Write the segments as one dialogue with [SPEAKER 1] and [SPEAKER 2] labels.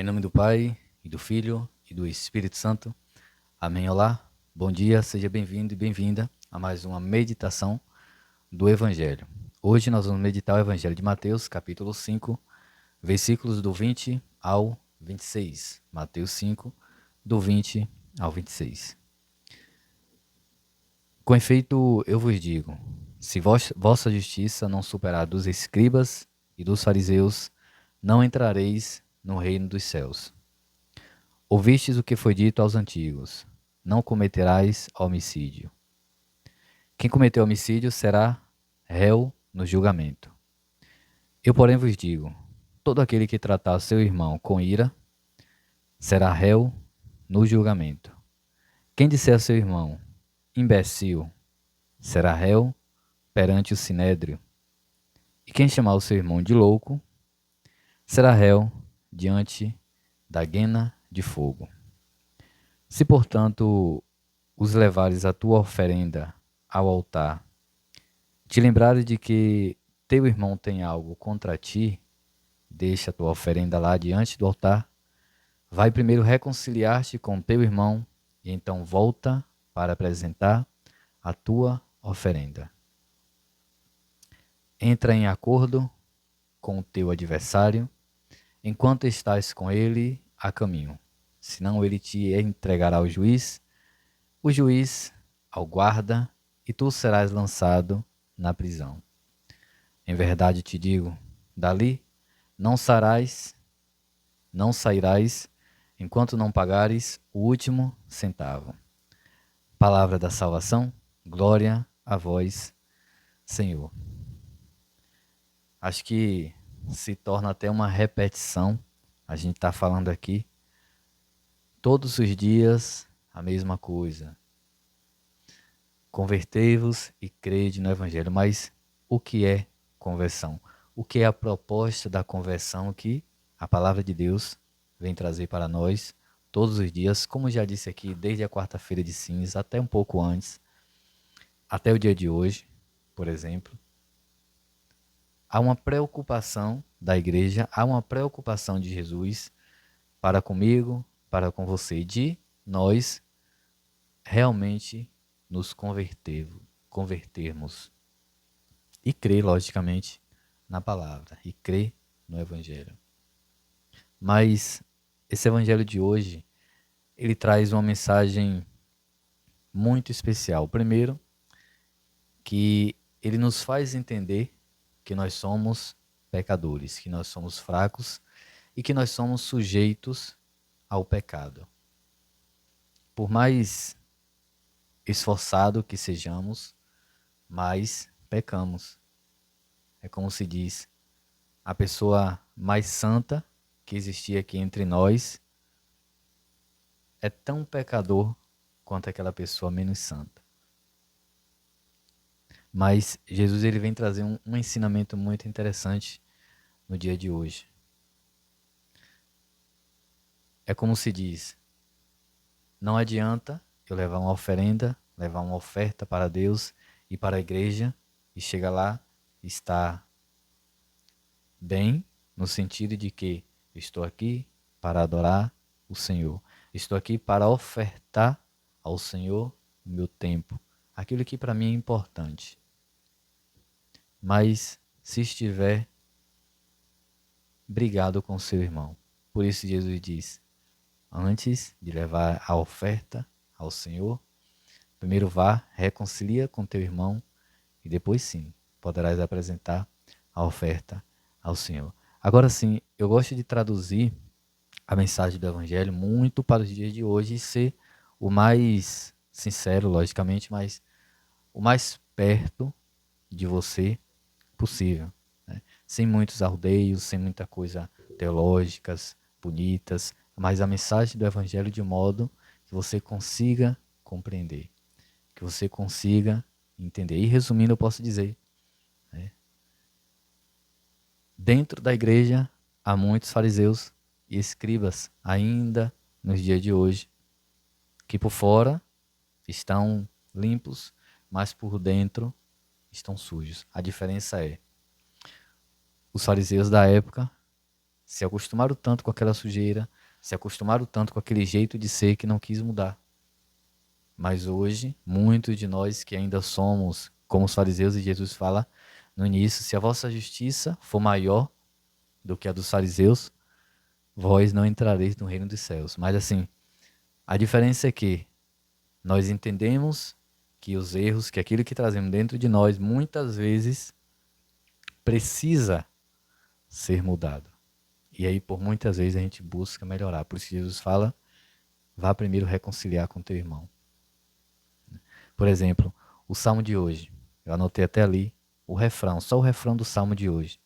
[SPEAKER 1] Em nome do Pai, e do Filho, e do Espírito Santo. Amém. Olá, bom dia, seja bem-vindo e bem-vinda a mais uma meditação do Evangelho. Hoje nós vamos meditar o Evangelho de Mateus, capítulo 5, versículos do 20 ao 26. Mateus 5, do 20 ao 26. Com efeito, eu vos digo, se vossa justiça não superar dos escribas e dos fariseus, não entrareis no reino dos céus. Ouvistes o que foi dito aos antigos: não cometerás homicídio. Quem cometeu homicídio será réu no julgamento. Eu, porém, vos digo: todo aquele que tratar seu irmão com ira será réu no julgamento. Quem disser a seu irmão, imbecil, será réu perante o sinédrio. E quem chamar o seu irmão de louco, será réu diante da guena de fogo. Se, portanto, os levares a tua oferenda ao altar, te lembrares de que teu irmão tem algo contra ti, deixa a tua oferenda lá diante do altar, vai primeiro reconciliar-te com teu irmão e então volta para apresentar a tua oferenda. Entra em acordo com o teu adversário enquanto estás com ele a caminho, senão ele te entregará ao juiz, o juiz ao guarda, e tu serás lançado na prisão. Em verdade te digo, dali não sairás, enquanto não pagares o último centavo. Palavra da salvação, glória a vós, Senhor. Acho que se torna até uma repetição, a gente está falando aqui, todos os dias a mesma coisa. Convertei-vos e crede no Evangelho. Mas o que é conversão? O que é a proposta da conversão que a palavra de Deus vem trazer para nós todos os dias? Como já disse aqui, desde a quarta-feira de cinza até um pouco antes, até o dia de hoje, por exemplo. Há uma preocupação da igreja, há uma preocupação de Jesus para comigo, para com você, de nós realmente nos convertermos e crer, logicamente, na palavra e crer no Evangelho. Mas esse Evangelho de hoje, ele traz uma mensagem muito especial. Primeiro, que ele nos faz entender que nós somos pecadores, que nós somos fracos e que nós somos sujeitos ao pecado. Por mais esforçado que sejamos, mas pecamos. É como se diz, a pessoa mais santa que existia aqui entre nós é tão pecador quanto aquela pessoa menos santa. Mas Jesus ele vem trazer um ensinamento muito interessante no dia de hoje. É como se diz, não adianta eu levar uma oferenda, levar uma oferta para Deus e para a igreja e chegar lá e estar bem, no sentido de que estou aqui para adorar o Senhor. Estou aqui para ofertar ao Senhor o meu tempo, aquilo que para mim é importante. Mas se estiver brigado com seu irmão, por isso Jesus diz, antes de levar a oferta ao Senhor, primeiro vá, reconcilia com teu irmão e depois sim poderás apresentar a oferta ao Senhor. Agora sim, eu gosto de traduzir a mensagem do Evangelho muito para os dias de hoje e ser o mais sincero, logicamente, mas o mais perto de você possível, né? Sem muitos arrodeios, sem muita coisa teológicas, bonitas, mas a mensagem do Evangelho de modo que você consiga compreender, que você consiga entender. E resumindo, eu posso dizer, né? Dentro da igreja há muitos fariseus e escribas ainda nos dias de hoje, que por fora estão limpos, mas por dentro estão sujos. A diferença é, os fariseus da época se acostumaram tanto com aquela sujeira, se acostumaram tanto com aquele jeito de ser que não quis mudar. Mas hoje, muitos de nós que ainda somos como os fariseus, e Jesus fala no início, se a vossa justiça for maior do que a dos fariseus, vós não entrareis no reino dos céus. Mas assim, a diferença é que nós entendemos que os erros, que aquilo que trazemos dentro de nós, muitas vezes precisa ser mudado. E aí, por muitas vezes, a gente busca melhorar. Por isso que Jesus fala, vá primeiro reconciliar com teu irmão. Por exemplo, o Salmo de hoje. Eu anotei até ali o refrão, só o refrão do Salmo de hoje.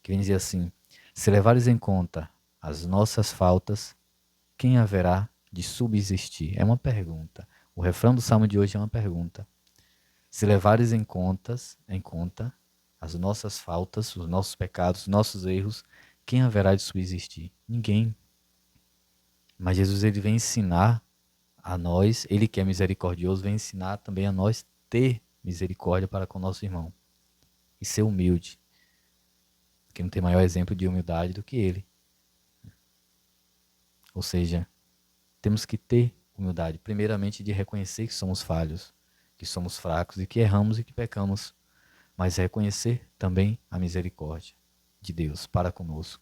[SPEAKER 1] Que vem dizer assim, se levares em conta as nossas faltas, quem haverá de subsistir? É uma pergunta. O refrão do Salmo de hoje é uma pergunta. Se levares em conta as nossas faltas, os nossos pecados, os nossos erros, quem haverá de subsistir? Ninguém. Mas Jesus ele vem ensinar a nós, ele que é misericordioso, vem ensinar também a nós ter misericórdia para com o nosso irmão. E ser humilde. Porque não tem maior exemplo de humildade do que ele. Ou seja, temos que ter humildade, primeiramente de reconhecer que somos falhos, que somos fracos e que erramos e que pecamos, mas reconhecer também a misericórdia de Deus para conosco.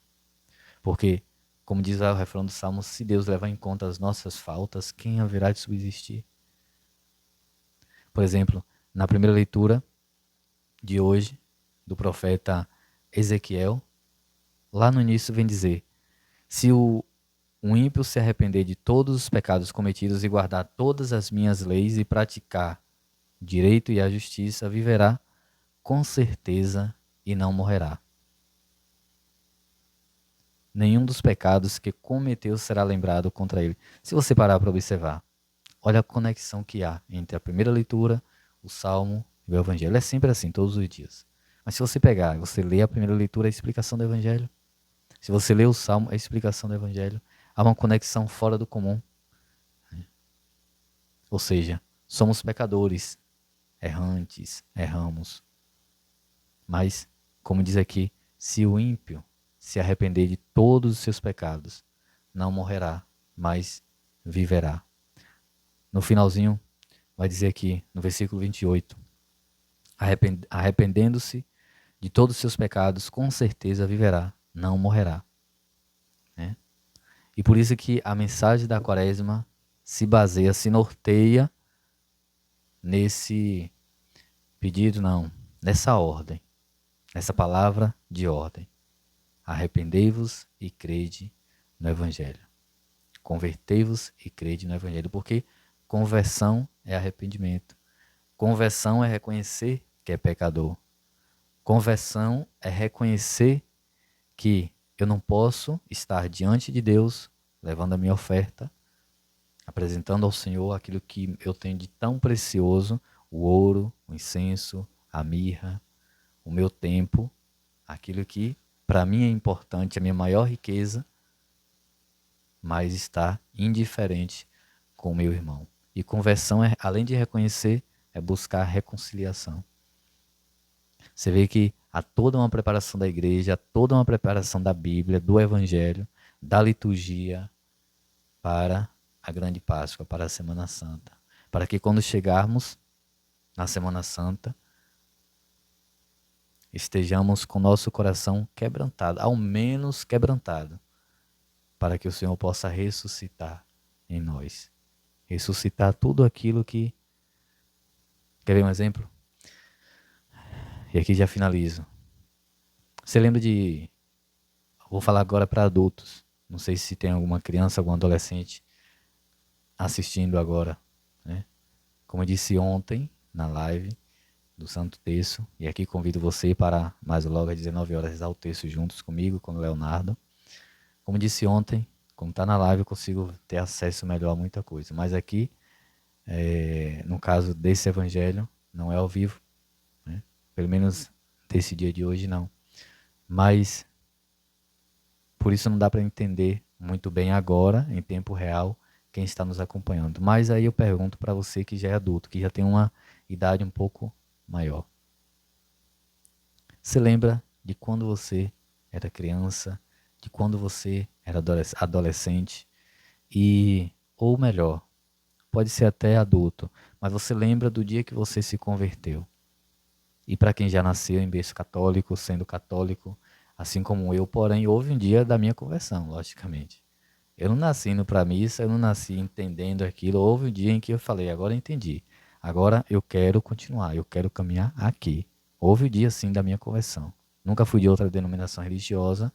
[SPEAKER 1] Porque, como diz o refrão do Salmo, se Deus levar em conta as nossas faltas, quem haverá de subsistir? Por exemplo, na primeira leitura de hoje, do profeta Ezequiel, lá no início vem dizer, se o ímpio se arrepender de todos os pecados cometidos e guardar todas as minhas leis e praticar o direito e a justiça, viverá com certeza e não morrerá. Nenhum dos pecados que cometeu será lembrado contra ele. Se você parar para observar, olha a conexão que há entre a primeira leitura, o Salmo e o Evangelho. É sempre assim, todos os dias. Mas se você pegar e você ler a primeira leitura, a explicação do Evangelho. Se você ler o Salmo, a explicação do Evangelho. Há uma conexão fora do comum. Ou seja, somos pecadores, errantes, erramos. Mas, como diz aqui, se o ímpio se arrepender de todos os seus pecados, não morrerá, mas viverá. No finalzinho, vai dizer aqui, no versículo 28, arrependendo-se de todos os seus pecados, com certeza viverá, não morrerá. Né? E por isso que a mensagem da Quaresma se baseia, se norteia nesse pedido, não, nessa ordem, nessa palavra de ordem. Arrependei-vos e crede no Evangelho. Convertei-vos e crede no Evangelho, porque conversão é arrependimento. Conversão é reconhecer que é pecador. Conversão é reconhecer que eu não posso estar diante de Deus, levando a minha oferta, apresentando ao Senhor aquilo que eu tenho de tão precioso, o ouro, o incenso, a mirra, o meu tempo, aquilo que para mim é importante, a minha maior riqueza, mas está indiferente com o meu irmão. E conversão, além de reconhecer, é buscar reconciliação. Você vê que há toda uma preparação da igreja, há toda uma preparação da Bíblia, do Evangelho, da liturgia para a grande Páscoa, para a Semana Santa. Para que quando chegarmos na Semana Santa, estejamos com nosso coração quebrantado, ao menos quebrantado, para que o Senhor possa ressuscitar em nós. Ressuscitar tudo aquilo que... Quer ver um exemplo? E aqui já finalizo. Você lembra de... Vou falar agora para adultos. Não sei se tem alguma criança, algum adolescente assistindo agora. Né? Como eu disse ontem, na live do Santo Terço, e aqui convido você para mais logo às 19 horas rezar o terço juntos comigo, com o Leonardo. Como disse ontem, como está na live, eu consigo ter acesso melhor a muita coisa. Mas aqui, no caso desse evangelho, não é ao vivo. Né? Pelo menos desse dia de hoje, não. Mas, por isso não dá para entender muito bem agora, em tempo real, quem está nos acompanhando. Mas aí eu pergunto para você que já é adulto, que já tem uma idade um pouco maior. Você lembra de quando você era criança, de quando você era adolescente e, ou melhor, pode ser até adulto, mas você lembra do dia que você se converteu. E para quem já nasceu em berço católico, sendo católico, assim como eu, porém, houve um dia da minha conversão, logicamente. Eu não nasci indo para a missa, eu não nasci entendendo aquilo. Houve um dia em que eu falei, agora eu entendi. Agora eu quero continuar, eu quero caminhar aqui. Houve o dia, sim, da minha conversão. Nunca fui de outra denominação religiosa,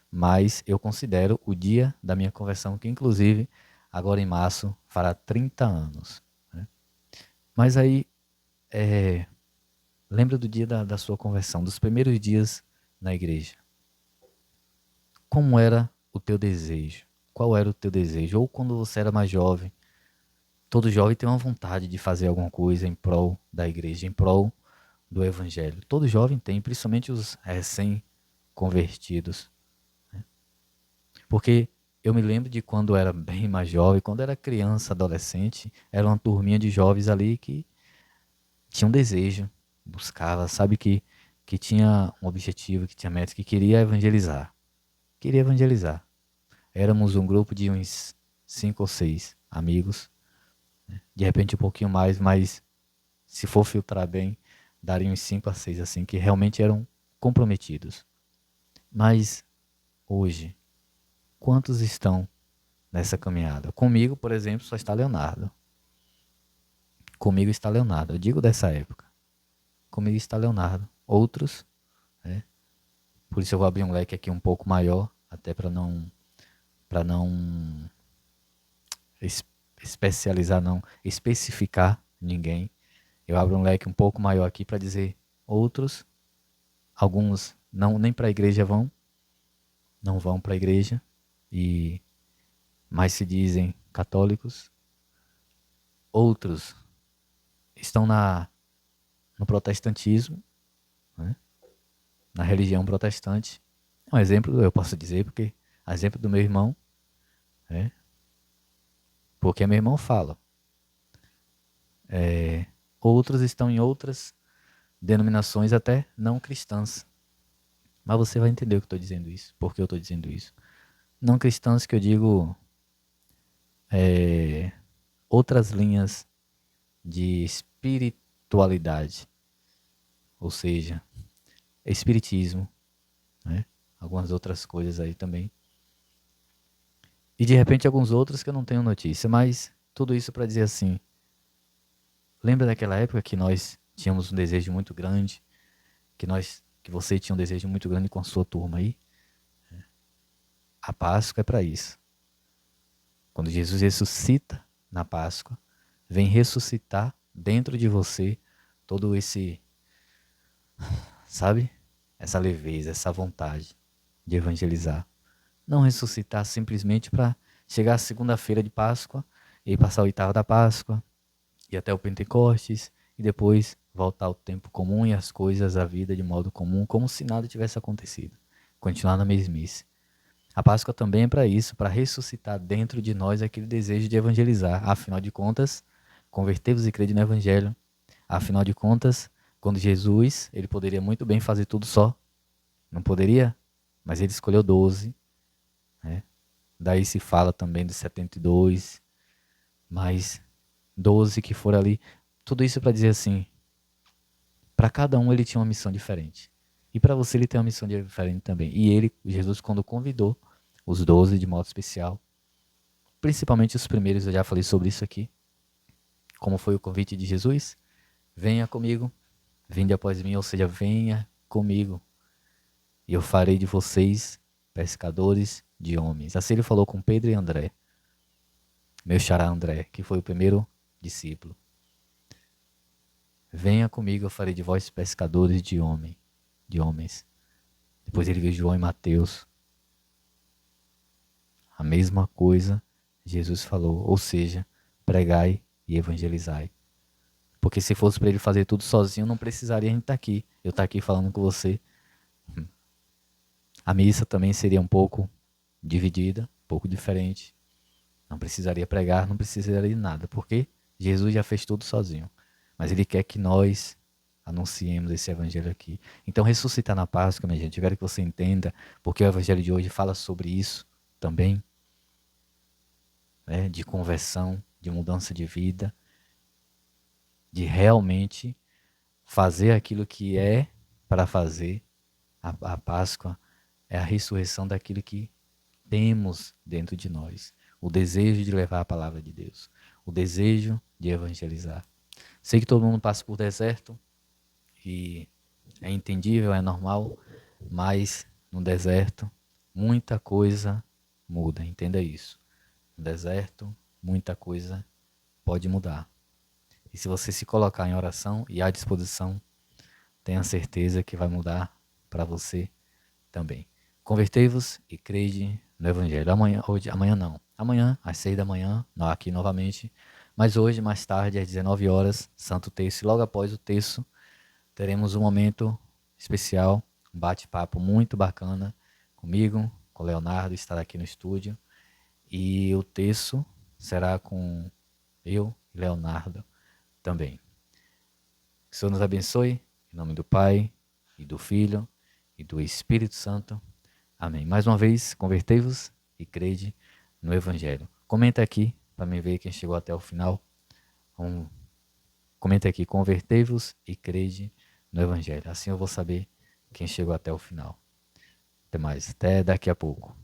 [SPEAKER 1] mas eu considero o dia da minha conversão, que inclusive agora em março fará 30 anos. Né? Mas aí, lembra do dia da sua conversão, dos primeiros dias na igreja. Como era o teu desejo? Qual era o teu desejo? Ou quando você era mais jovem, todo jovem tem uma vontade de fazer alguma coisa em prol da igreja, em prol do evangelho. Todo jovem tem, principalmente os recém-convertidos. Porque eu me lembro de quando eu era bem mais jovem, quando eu era criança, adolescente, era uma turminha de jovens ali que tinha um desejo, buscava, sabe, que tinha um objetivo, que tinha metas, que queria evangelizar. Queria evangelizar. Éramos um grupo de uns 5 ou 6 amigos, de repente um pouquinho mais, mas se for filtrar bem, daria uns 5 a 6, assim, que realmente eram comprometidos. Mas hoje, quantos estão nessa caminhada? Comigo, por exemplo, só está Leonardo. Comigo está Leonardo. Eu digo dessa época. Comigo está Leonardo. Outros, né? Por isso eu vou abrir um leque aqui um pouco maior, até para não especializar, não especificar ninguém. Eu abro um leque um pouco maior aqui para dizer outros, alguns não nem para a igreja vão, não vão para a igreja e mais se dizem católicos. Outros estão no protestantismo, né? Na religião protestante. Um exemplo eu posso dizer porque exemplo do meu irmão, né? Porque meu irmão fala. Outros estão em outras denominações até não cristãs. Mas você vai entender o que eu estou dizendo isso, por que eu estou dizendo isso. Não cristãs que eu digo outras linhas de espiritualidade, ou seja, espiritismo, né? Algumas outras coisas aí também. E de repente alguns outros que eu não tenho notícia, mas tudo isso para dizer assim, lembra daquela época que nós tínhamos um desejo muito grande, que você tinha um desejo muito grande com a sua turma aí? A Páscoa é para isso. Quando Jesus ressuscita na Páscoa, vem ressuscitar dentro de você todo esse, sabe? Essa leveza, essa vontade de evangelizar. Não ressuscitar simplesmente para chegar à segunda-feira de Páscoa e passar a oitava da Páscoa e até o Pentecostes e depois voltar ao tempo comum e as coisas, a vida de modo comum, como se nada tivesse acontecido. Continuar na mesmice. A Páscoa também é para isso, para ressuscitar dentro de nós aquele desejo de evangelizar. Afinal de contas, convertei-vos e crede no Evangelho. Afinal de contas, quando Jesus, ele poderia muito bem fazer tudo só. Não poderia? Mas ele escolheu 12. Né? Daí se fala também dos 72, mais 12 que foram ali. Tudo isso para dizer assim, para cada um ele tinha uma missão diferente. E para você ele tem uma missão diferente também. E ele, Jesus, quando convidou os 12 de modo especial, principalmente os primeiros, eu já falei sobre isso aqui. Como foi o convite de Jesus? Venha comigo, vinde após mim, ou seja, venha comigo. E eu farei de vocês pescadores de homens. Assim ele falou com Pedro e André. Meu xará André, que foi o primeiro discípulo. Venha comigo, eu farei de vós pescadores de homens. Depois ele viu João e Mateus. A mesma coisa Jesus falou, ou seja, pregai e evangelizai. Porque se fosse para ele fazer tudo sozinho, não precisaria a gente estar aqui. Eu estar aqui falando com você. A missa também seria um pouco dividida, um pouco diferente. Não precisaria pregar, não precisaria de nada, porque Jesus já fez tudo sozinho. Mas ele quer que nós, anunciemos esse evangelho aqui. Então, ressuscitar na Páscoa, minha gente, eu quero que você entenda, porque o evangelho de hoje fala sobre isso também, né, de conversão, de mudança de vida, de realmente fazer aquilo que é para fazer. A Páscoa é a ressurreição daquilo que temos dentro de nós. O desejo de levar a palavra de Deus. O desejo de evangelizar. Sei que todo mundo passa por deserto e é entendível, é normal, mas no deserto muita coisa muda, entenda isso. No deserto muita coisa pode mudar. E se você se colocar em oração e à disposição, tenha certeza que vai mudar para você também. Convertei-vos e crede no Evangelho. Amanhã não. Amanhã, às 6 da manhã, aqui novamente. Mas hoje, mais tarde, às 19 horas, Santo Terço. E logo após o terço, teremos um momento especial, um bate-papo muito bacana comigo, com o Leonardo, estará aqui no estúdio. E o terço será com eu e Leonardo também. Que o Senhor nos abençoe, em nome do Pai, e do Filho, e do Espírito Santo. Amém. Mais uma vez, convertei-vos e crede no Evangelho. Comenta aqui, para me ver quem chegou até o final. Comenta aqui, convertei-vos e crede no Evangelho. Assim eu vou saber quem chegou até o final. Até mais, até daqui a pouco.